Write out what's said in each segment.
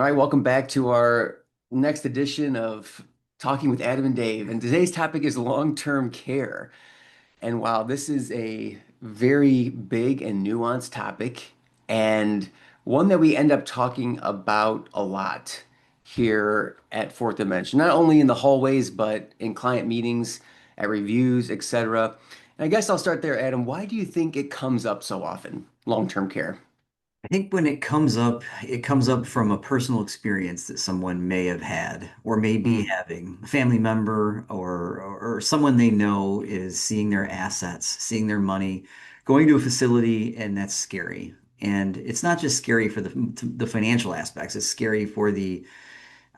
All right, welcome back to our next edition of Talking with Adam and Dave. And today's topic is long-term care. And while this is a very big and nuanced topic, and one that we end up talking about a lot here at Fourth Dimension, not only in the hallways, but in client meetings, at reviews, etc. And I guess I'll start there, Adam. Why do you think it comes up so often, long-term care? I think when it comes up from a personal experience that someone may have had or may be Mm, having. A family member or someone they know is seeing their assets, seeing their money, going to a facility, and that's scary. And it's not just scary for the financial aspects, it's scary for the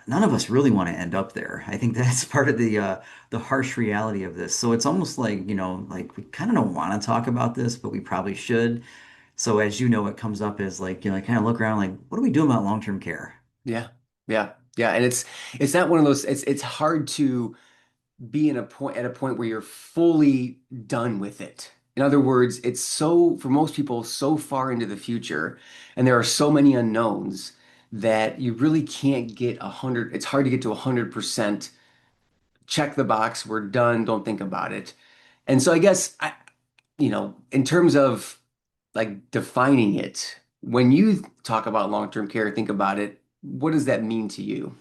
none of us really want to end up there. I think that's part of the harsh reality of this. So it's almost like, like we kind of don't want to talk about this, but we probably should. So as you know, it comes up as like, kind of look around like, what are we doing about long-term care? yeah, yeah, yeah. And it's not one of those, it's hard to be in a point at a point where you're fully done with it. In other words, it's so, for most people, so far into the future, and there are so many unknowns that you really can't get 100. It's hard to get to 100% check the box, we're done, don't think about it. And so I guess in terms of like defining it, when you talk about long-term care, think about it, what does that mean to you?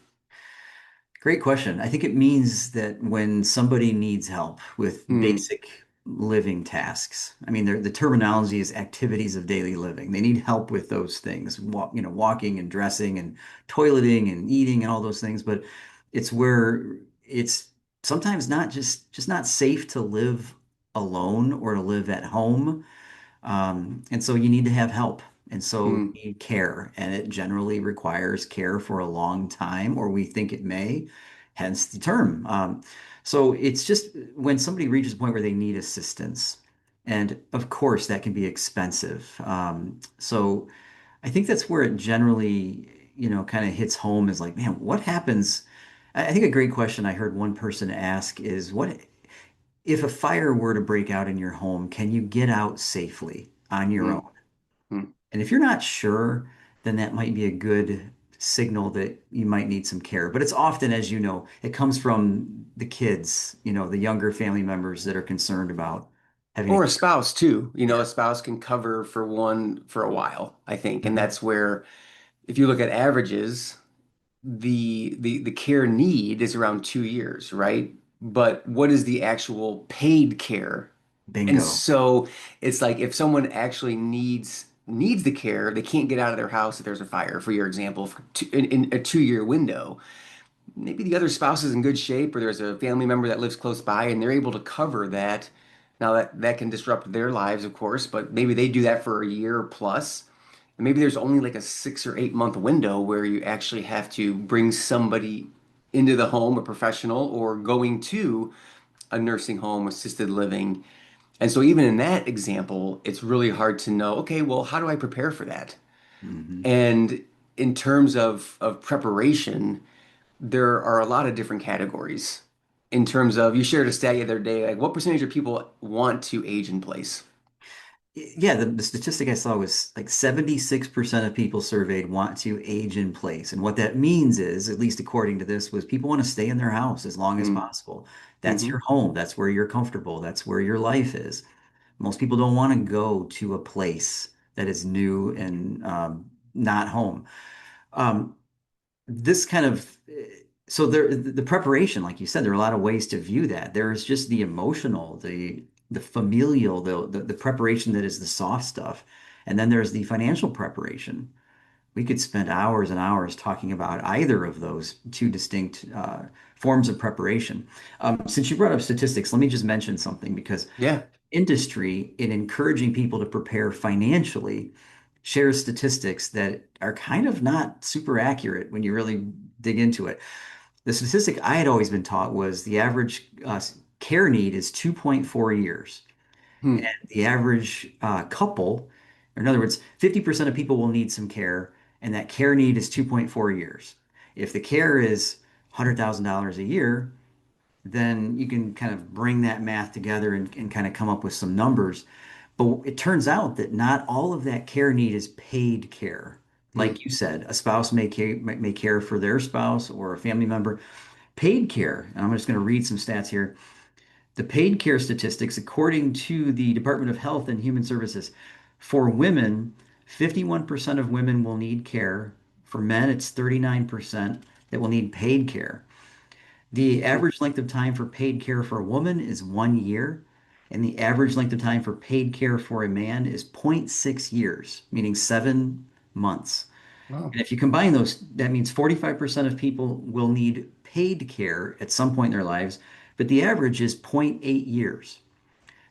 Great question. I think it means that when somebody needs help with Hmm. basic living tasks, I mean, the terminology is activities of daily living. They need help with those things, walking and dressing and toileting and eating and all those things. But it's where it's sometimes not just not safe to live alone or to live at home. And so you need to have help. And so you Hmm. need care, and it generally requires care for a long time, or we think it may, hence the term. So it's just when somebody reaches a point where they need assistance, and of course that can be expensive. So I think that's where it generally, kind of hits home is like, man, what happens? I think a great question I heard one person ask is, what if a fire were to break out in your home, can you get out safely on your Hmm. own? Hmm. And if you're not sure, then that might be a good signal that you might need some care. But it's often, as you know, it comes from the kids, the younger family members that are concerned about having to Or a care. spouse too. You know, Yeah. a spouse can cover for one for a while, I think. And Mhm. that's where if you look at averages, the care need is around 2 years, right? But what is the actual paid care? And Bingo. so it's like if someone actually needs the care, they can't get out of their house if there's a fire, for your example, in a 2 year window. Maybe the other spouse is in good shape or there's a family member that lives close by and they're able to cover that. Now that can disrupt their lives, of course, but maybe they do that for a year plus. And maybe there's only like a 6 or 8 month window where you actually have to bring somebody into the home, a professional, or going to a nursing home, assisted living. And so even in that example, it's really hard to know, okay, well, how do I prepare for that? Hmm. And in terms of preparation, there are a lot of different categories in terms of you shared a stat the other day, like what percentage of people want to age in place? Yeah, the statistic I saw was like 76% of people surveyed want to age in place. And what that means is, at least according to this, was people want to stay in their house as long as Mm, possible. That's your hmm. home. That's where you're comfortable. That's where your life is. Most people don't want to go to a place that is new and not home. Um, this kind of so the preparation, like you said, there are a lot of ways to view that. There's just the emotional, the familial, the preparation that is the soft stuff, and then there's the financial preparation. We could spend hours and hours talking about either of those two distinct forms of preparation. Since you brought up statistics, let me just mention something because Yeah. industry in encouraging people to prepare financially shares statistics that are kind of not super accurate when you really dig into it. The statistic I had always been taught was the average care need is 2.4 years. And Hmm. the average couple, or in other words, 50% of people will need some care, and that care need is 2.4 years. If the care is $100,000 a year, then you can kind of bring that math together and kind of come up with some numbers. But it turns out that not all of that care need is paid care. Hmm. Like you said, a spouse may care for their spouse or a family member. Paid care, and I'm just going to read some stats here. The paid care statistics, according to the Department of Health and Human Services, for women, 51% of women will need care. For men, it's 39% that will need paid care. The average length of time for paid care for a woman is 1 year, and the average length of time for paid care for a man is zero point 0.6 years, meaning 7 months. Wow. And if you combine those, that means 45% of people will need paid care at some point in their lives, but the average is zero point 0.8 years.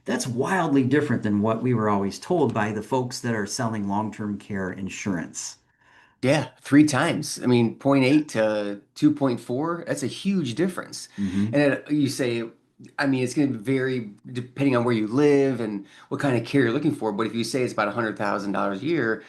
That's wildly different than what we were always told by the folks that are selling long-term care insurance. Yeah, three times. I mean, zero point 0.8 to 2.4, that's a huge difference. Hmm. And you say, I mean, it's going to vary depending on where you live and what kind of care you're looking for. But if you say it's about $100,000 a year,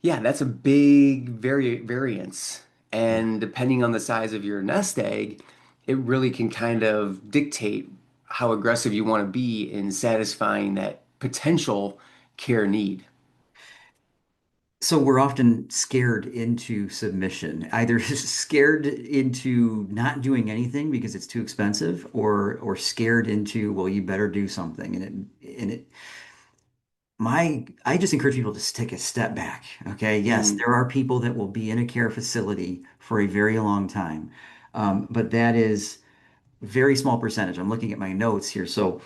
yeah, that's a big variance. Yeah. And depending on the size of your nest egg, it really can kind of dictate how aggressive you want to be in satisfying that potential care need. So we're often scared into submission, either scared into not doing anything because it's too expensive, or scared into, well, you better do something. And it I just encourage people to take a step back. Okay. Yes, Mm, there are people that will be in a care facility for a very long time. But that is a very small percentage. I'm looking at my notes here. So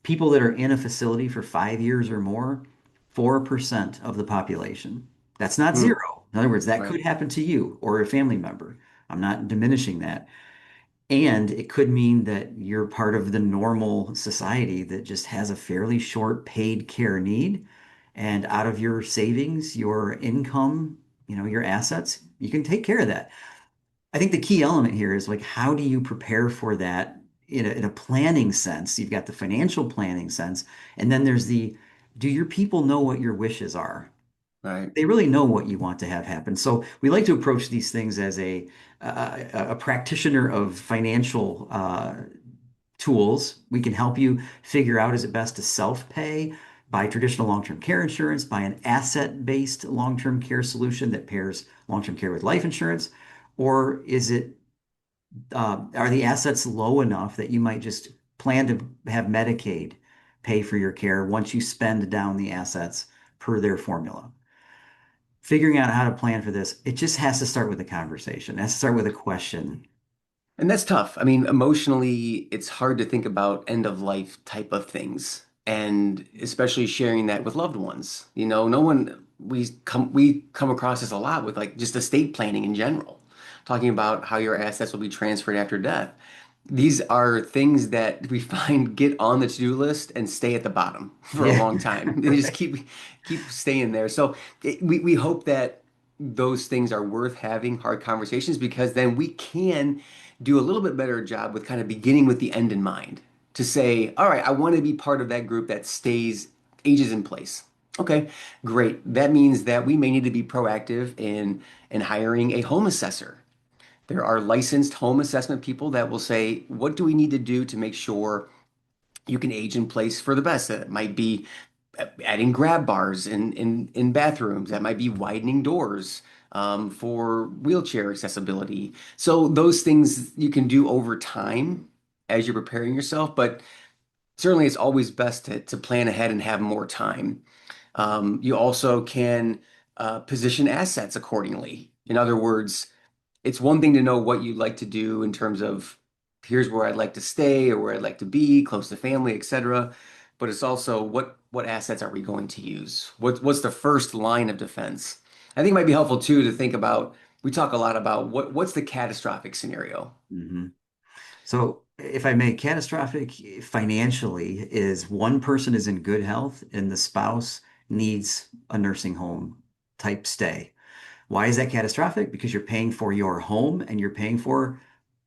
people that are in a facility for 5 years or more, 4% of the population. That's not mm, zero. In other words, that right. could happen to you or a family member. I'm not diminishing that. And it could mean that you're part of the normal society that just has a fairly short paid care need. And out of your savings, your income, your assets, you can take care of that. I think the key element here is like, how do you prepare for that in a planning sense? You've got the financial planning sense, and then there's do your people know what your wishes are? Right. They really know what you want to have happen. So we like to approach these things as a practitioner of financial tools. We can help you figure out, is it best to self-pay, buy traditional long-term care insurance, buy an asset-based long-term care solution that pairs long-term care with life insurance, or are the assets low enough that you might just plan to have Medicaid pay for your care once you spend down the assets per their formula? Figuring out how to plan for this, it just has to start with a conversation. It has to start with a question. And that's tough. I mean, emotionally, it's hard to think about end of life type of things, and especially sharing that with loved ones. You know, no one we come across this a lot with like just estate planning in general, talking about how your assets will be transferred after death. These are things that we find get on the to-do list and stay at the bottom for a Yeah. long time. They just Right. keep staying there. So we hope that those things are worth having hard conversations because then we can do a little bit better job with kind of beginning with the end in mind to say, all right, I want to be part of that group that stays ages in place. Okay, great. That means that we may need to be proactive in hiring a home assessor. There are licensed home assessment people that will say, what do we need to do to make sure you can age in place for the best? That might be adding grab bars in bathrooms. That might be widening doors for wheelchair accessibility. So those things you can do over time as you're preparing yourself, but certainly it's always best to plan ahead and have more time. You also can position assets accordingly. In other words, it's one thing to know what you'd like to do in terms of here's where I'd like to stay or where I'd like to be, close to family, etc. But it's also what assets are we going to use? What's the first line of defense? I think it might be helpful too to think about, we talk a lot about what's the catastrophic scenario. Mhm. So, if I may, catastrophic financially is one person is in good health and the spouse needs a nursing home type stay. Why is that catastrophic? Because you're paying for your home and you're paying for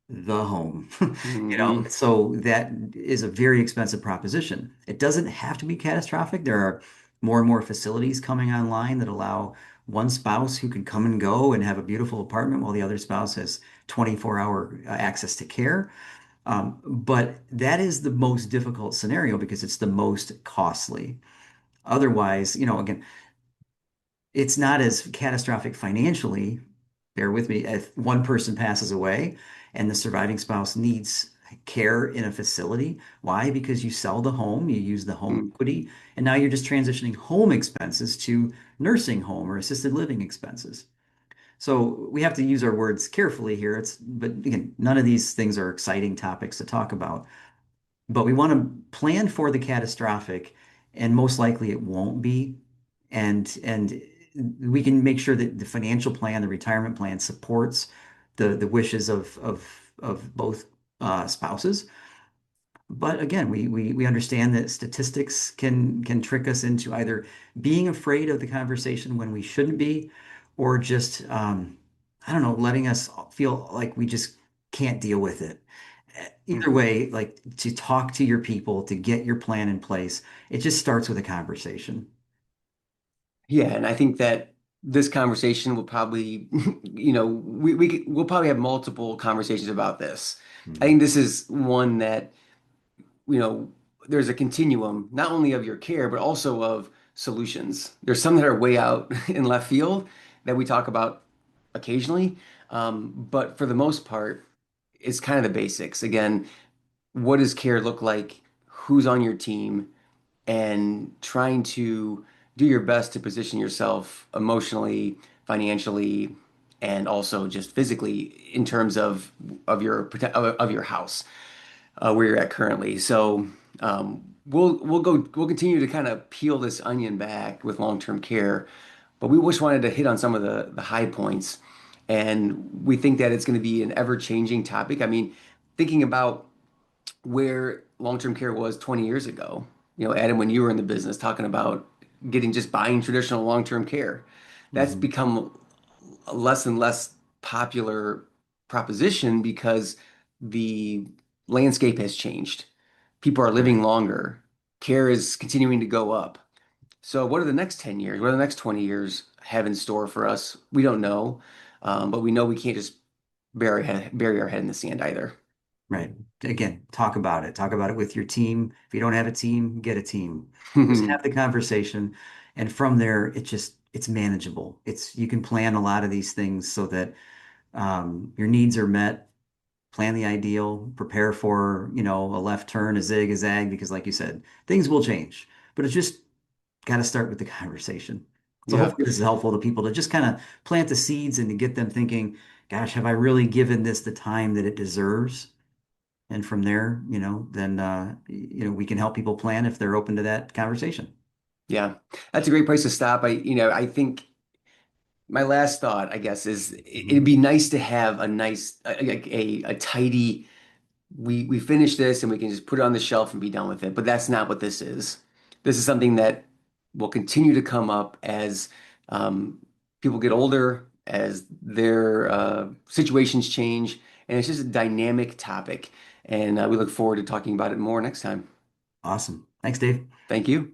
the home. Hmm. So that is a very expensive proposition. It doesn't have to be catastrophic. There are more and more facilities coming online that allow one spouse who can come and go and have a beautiful apartment while the other spouse has 24-hour access to care. But that is the most difficult scenario because it's the most costly. Otherwise, again, it's not as catastrophic financially. Bear with me. If one person passes away and the surviving spouse needs care in a facility, why? Because you sell the home, you use the home Mm, equity, and now you're just transitioning home expenses to nursing home or assisted living expenses. So we have to use our words carefully here. But again, none of these things are exciting topics to talk about. But we want to plan for the catastrophic, and most likely it won't be. And we can make sure that the financial plan, the retirement plan supports the wishes of both spouses. But again, we understand that statistics can trick us into either being afraid of the conversation when we shouldn't be, or just I don't know, letting us feel like we just can't deal with it. Either mhm. way, like to talk to your people, to get your plan in place, it just starts with a conversation. Yeah, and I think that this conversation will probably, we'll probably have multiple conversations about this. I Mhm. think this is one that, you know, there's a continuum, not only of your care, but also of solutions. There's some that are way out in left field that we talk about occasionally. But for the most part, it's kind of the basics. Again, what does care look like? Who's on your team? And trying to do your best to position yourself emotionally, financially, and also just physically in terms of your house where you're at currently. So we'll continue to kind of peel this onion back with long-term care, but we just wanted to hit on some of the high points, and we think that it's going to be an ever-changing topic. I mean, thinking about where long-term care was 20 years ago. Adam, when you were in the business talking about just buying traditional long-term care, that's Mhm. become a less and less popular proposition because the landscape has changed. People are living Right, longer. Care is continuing to go up. So what are the next 10 years? What are the next 20 years have in store for us? We don't know. But we know we can't just bury our head in the sand either. right. Again, talk about it. Talk about it with your team. If you don't have a team, get a team. Just have the conversation. And from there, it's manageable. You can plan a lot of these things so that your needs are met. Plan the ideal, prepare for, a left turn, a zig, a zag, because like you said, things will change. But it's just got to start with the conversation. So Yep. hopefully this is helpful to people to just kind of plant the seeds and to get them thinking, gosh, have I really given this the time that it deserves? And from there, then we can help people plan if they're open to that conversation. Yeah. That's a great place to stop. I think my last thought, I guess, is it'd Mhm. be nice to have a nice, a tidy, we finish this and we can just put it on the shelf and be done with it. But that's not what this is. This is something that will continue to come up as um, people get older, as their situations change, and it's just a dynamic topic. And we look forward to talking about it more next time. Awesome. Thanks, Dave. Thank you.